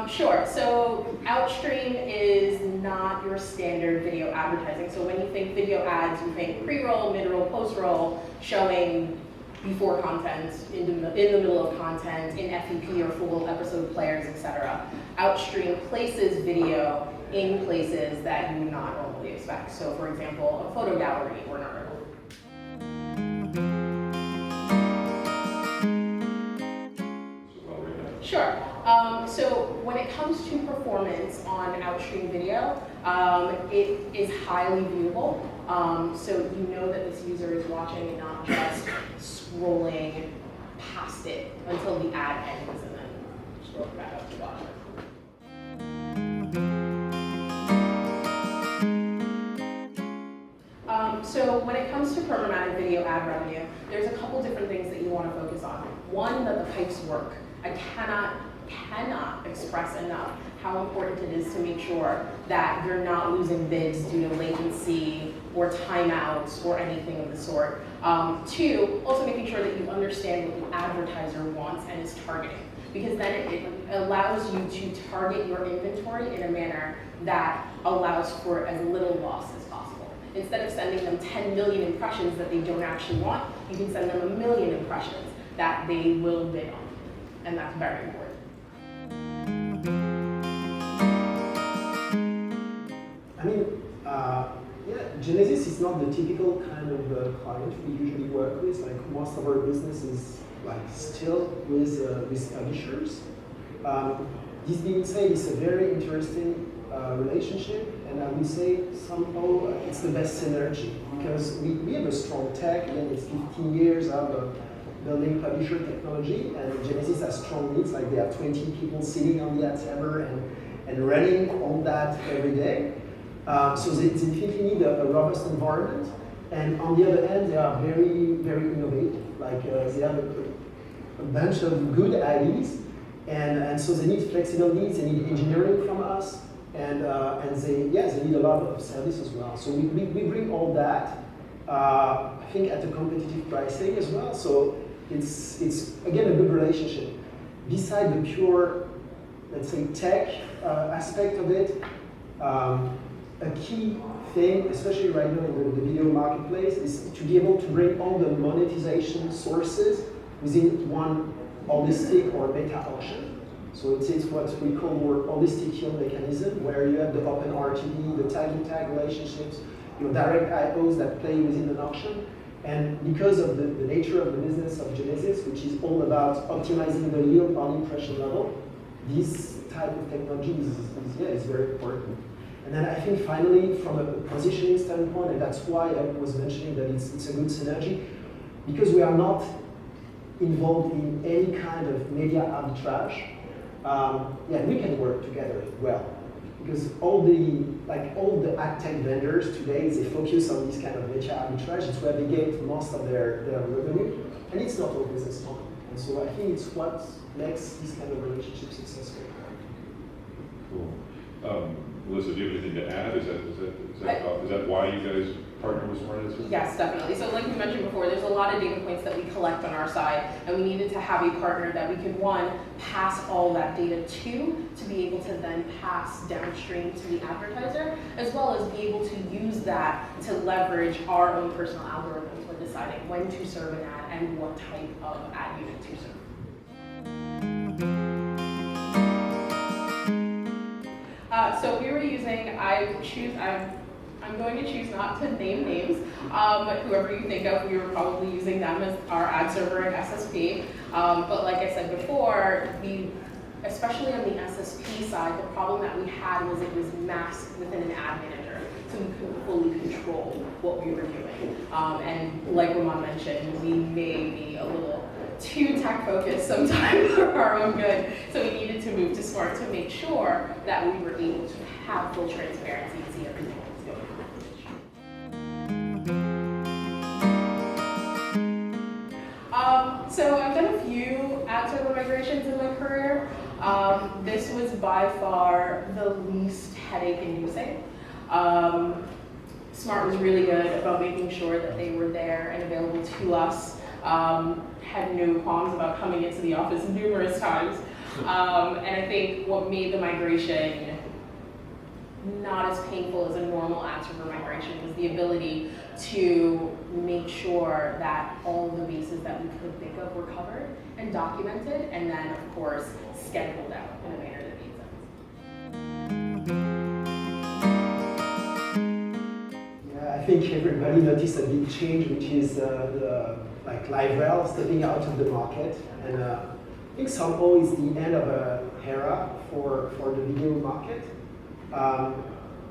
Sure. So Outstream is not your standard video advertising. So when you think video ads, you think pre-roll, mid-roll, post-roll, showing before content, in the middle of content, in FEP or full episode players, etc. Outstream places video in places that you would not normally expect. So for example, a photo gallery or an article. Sure. So when it comes to performance on Outstream video, it is highly viewable. So you know that this user is watching and not just scrolling past it until the ad ends and then scrolling back up to watch it. So when it comes to programmatic video ad revenue, there's a couple different things that you want to focus on. One, that the pipes work. I cannot express enough how important it is to make sure that you're not losing bids due to latency or timeouts or anything of the sort. Two, also making sure that you understand what the advertiser wants and is targeting, because then it allows you to target your inventory in a manner that allows for as little loss as possible. Instead of sending them 10 million impressions that they don't actually want, you can send them 1 million impressions that they will bid on. And that's very important. I mean, Genesis is not the typical kind of client we usually work with. Like most of our business is like still with publishers. This being said, it's a very interesting relationship, and I would say somehow it's the best synergy because we have a strong tech. Again, it's 15 years of building publisher technology, and Genesis has strong needs, like they have 20 people sitting on the ad server and running on that every day. So they definitely need a robust environment. And on the other hand, they are very, very innovative. Like they have a bunch of good ideas, and so they need flexible needs, they need engineering from us, and they need a lot of service as well. So we bring all that, I think at a competitive pricing as well. So it's again a good relationship. Beside the pure, let's say, tech aspect of it, a key thing, especially right now in the video marketplace, is to be able to bring all the monetization sources within one holistic or meta auction. So it's what we call more holistic yield mechanism, where you have the open RTB, the tag relationships, your direct IOs that play within an auction. And because of the nature of the business of Genesis, which is all about optimizing the yield on impression level, this type of technology is very important. And then I think finally, from a positioning standpoint, and that's why I was mentioning that it's a good synergy, because we are not involved in any kind of media arbitrage. We can work together well, because all the ad tech vendors today, they focus on this kind of media arbitrage. It's where they get most of their revenue, and it's not always as fun. And so I think it's what makes this kind of relationship successful. Cool. Melissa, do you have anything to add? Is that why you guys partner with SmartAds? Yes, definitely. So like we mentioned before, there's a lot of data points that we collect on our side, and we needed to have a partner that we could, one, pass all that data to be able to then pass downstream to the advertiser, as well as be able to use that to leverage our own personal algorithms when deciding when to serve an ad and what type of ad unit to serve. So we were using, I'm going to choose not to name names. Whoever you think of, we were probably using them as our ad server and SSP. But like I said before, especially on the SSP side, the problem that we had was it was masked within an ad manager, so we couldn't fully control what we were doing. And like Ramon mentioned, we may be a little too tech focused sometimes for our own good. So we needed to move to Smart to make sure that we were able to have full transparency and see everything that was going on. So I've done a few ad server migrations in my career. This was by far the least headache inducing. Smart was really good about making sure that they were there and available to us. Had no qualms about coming into the office numerous times. And I think what made the migration not as painful as a normal extrovert migration was the ability to make sure that all of the bases that we could think of were covered and documented, and then of course scheduled out in a manner that made sense. Yeah, I think everybody noticed a big change, which is the like LiveRail stepping out of the market, and I think somehow it's the end of an era for the video market.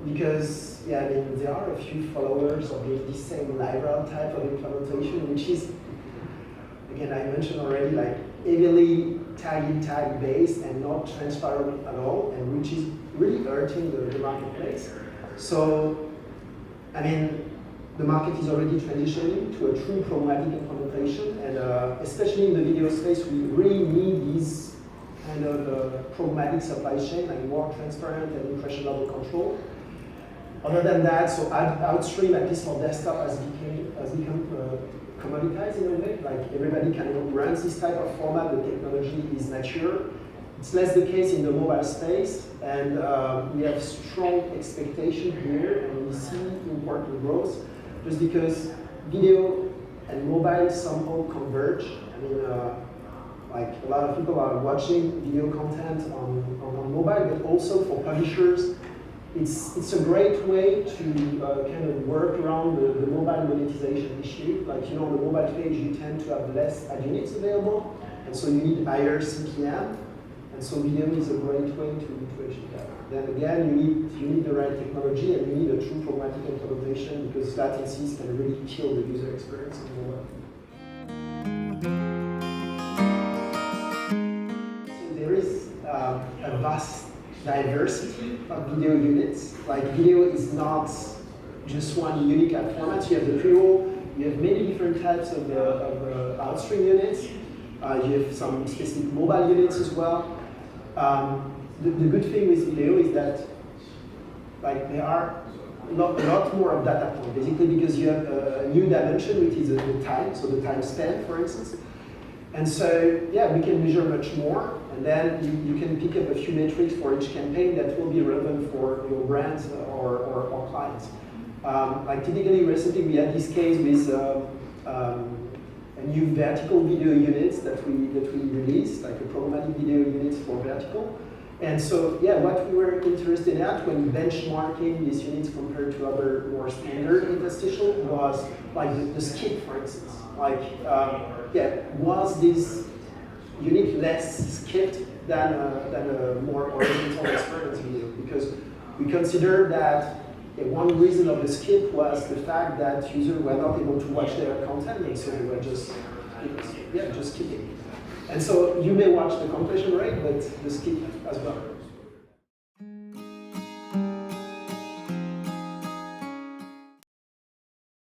Because yeah, I mean there are a few followers of the same LiveRail type of implementation, which is, again, I mentioned already, like heavily tag based and not transparent at all, and which is really hurting the marketplace. So, I mean, the market is already transitioning to a true programmatic implementation, and especially in the video space, we really need these kind of programmatic supply chain, like more transparent and impression level control. Other than that, so outstream, at least for desktop, has become commoditized in a way. Like everybody kind of runs this type of format. The technology is mature. It's less the case in the mobile space, and we have strong expectation here, and we see important growth, just because video and mobile somehow converge. I mean, like a lot of people are watching video content on mobile, but also for publishers, it's a great way to kind of work around the mobile monetization issue. Like, you know, on the mobile page, you tend to have less ad units available, and so you need higher CPM, and so video is a great way to achieve that. Then again, you need the right technology, and you need a true programmatic implementation, because latencies can really kill the user experience on mobile. So there is a vast diversity of video units. Like, video is not just one unique ad format. You have the pre-roll, you have many different types of outstream units. You have some specific mobile units as well. The good thing with video is that, like, there are a lot more of data points, basically, because you have a new dimension, which is the time, so the time spent, for instance. And so, yeah, we can measure much more, and then you can pick up a few metrics for each campaign that will be relevant for your brands or clients. Like typically, recently we had this case with a new vertical video units that we released, like a programmatic video units for vertical. And so, yeah, what we were interested at when benchmarking these units compared to other more standard interstitial was like the skip, for instance. Like, yeah, was this unit less skipped than a more oriental experience video? Because we considered that one reason of the skip was the fact that users were not able to watch their content, and so they were just skipping. And so you may watch the completion rate, but the skip as well.